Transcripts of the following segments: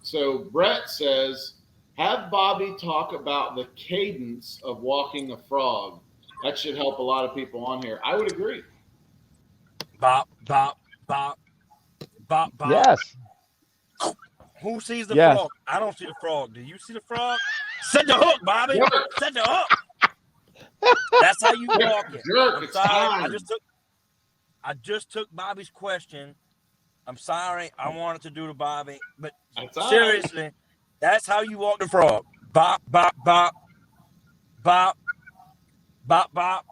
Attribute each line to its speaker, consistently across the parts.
Speaker 1: So Brett says, have Bobby talk about the cadence of walking a frog. That should help a lot of people on here. I would agree.
Speaker 2: Bop, bop, bop, bop, bop.
Speaker 3: Yes.
Speaker 2: Who sees the
Speaker 3: Yes.
Speaker 2: frog? I don't see the frog. Do you see the frog? Set the hook, Bobby.
Speaker 1: Jerk.
Speaker 2: Set the hook. That's how you walk it.
Speaker 1: Jerk,
Speaker 2: I'm
Speaker 1: it's
Speaker 2: sorry.
Speaker 1: time.
Speaker 2: I just took Bobby's question. I'm sorry. I wanted to do the Bobby, but
Speaker 1: That's
Speaker 2: seriously, that's how you walk the frog. Bop, bop, bop, bop, bop, bop.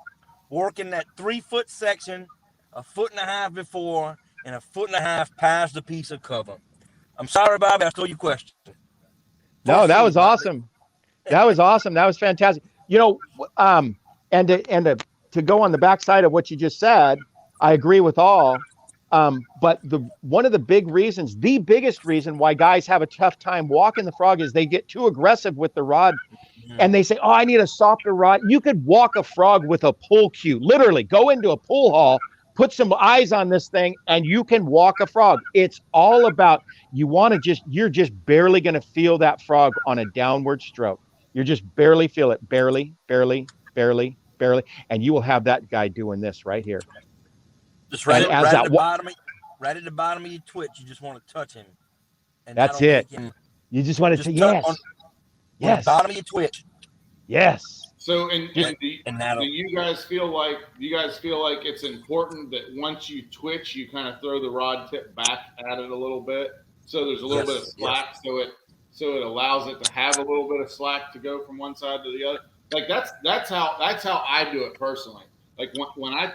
Speaker 2: Working that 3-foot section, 1.5 feet before, and 1.5 feet past the piece of cover. I'm sorry, Bobby. I stole your question.
Speaker 3: No, that was
Speaker 2: Bobby.
Speaker 3: awesome. That was awesome. That was fantastic. You know, and to go on the backside of what you just said, I agree with all. But one of the biggest reason why guys have a tough time walking the frog is they get too aggressive with the rod, and they say, "Oh, I need a softer rod." You could walk a frog with a pull cue. Literally, go into a pool hall, put some eyes on this thing, and you can walk a frog. It's all about you're just barely going to feel that frog on a downward stroke. You're just barely feel it, barely, and you will have that guy doing this right here.
Speaker 2: Just right at the bottom of your twitch. You just want to touch him. And
Speaker 3: that's it. You just want to say yes.
Speaker 2: On the bottom of your twitch.
Speaker 3: Yes.
Speaker 1: So, do you guys feel like it's important that once you twitch, you kind of throw the rod tip back at it a little bit, so there's a little bit of slack, so it allows it to have a little bit of slack to go from one side to the other. Like that's how I do it personally. Like when I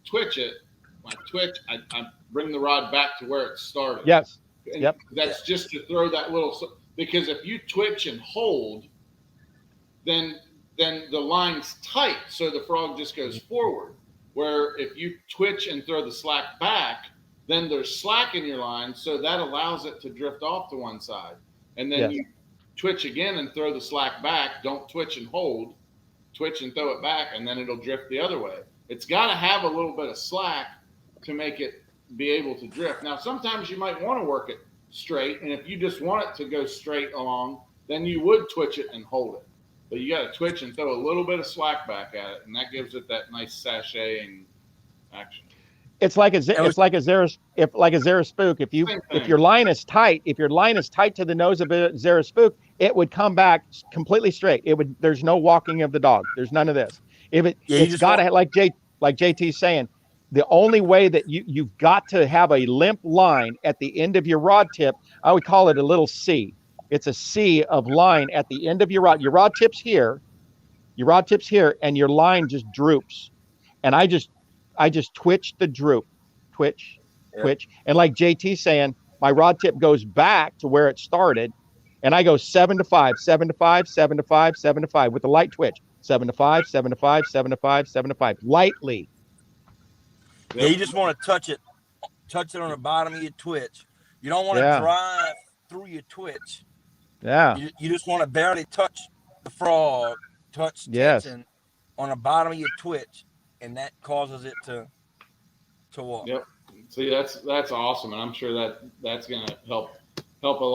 Speaker 1: twitch it, I bring the rod back to where it started.
Speaker 3: Yes.
Speaker 1: And that's just to throw that little, because if you twitch and hold, then the line's tight, so the frog just goes forward. Where if you twitch and throw the slack back, then there's slack in your line, so that allows it to drift off to one side. And then you twitch again and throw the slack back. Don't twitch and hold. Twitch and throw it back, and then it'll drift the other way. It's got to have a little bit of slack to make it be able to drift. Now, sometimes you might want to work it straight, and if you just want it to go straight along, then you would twitch it and hold it. But you got to twitch and throw a little bit of slack back at it, and that gives it that nice sashaying action.
Speaker 3: It's like a Zara spook. If your line is tight, to the nose of a Zara spook, it would come back completely straight. There's no walking of the dog. There's none of this. It's got to, like JT's saying, the only way that you've got to have a limp line at the end of your rod tip. I would call it a little C. It's a C of line at the end of your rod. Your rod tip's here, and your line just droops. And I just twitch the droop, twitch. And like JT's saying, my rod tip goes back to where it started, and I go 7 to 5, 7 to 5, 7 to 5, 7 to 5 with a light twitch. 7 to 5, 7 to 5, 7 to 5, 7 to 5, lightly.
Speaker 2: Yeah, you just want to touch it on the bottom of your twitch. You don't want to drive through your twitch.
Speaker 3: Yeah.
Speaker 2: You just want to barely touch the frog, tension on the bottom of your twitch, and that causes it to walk.
Speaker 1: Yep. See, that's awesome, and I'm sure that's going to help a lot.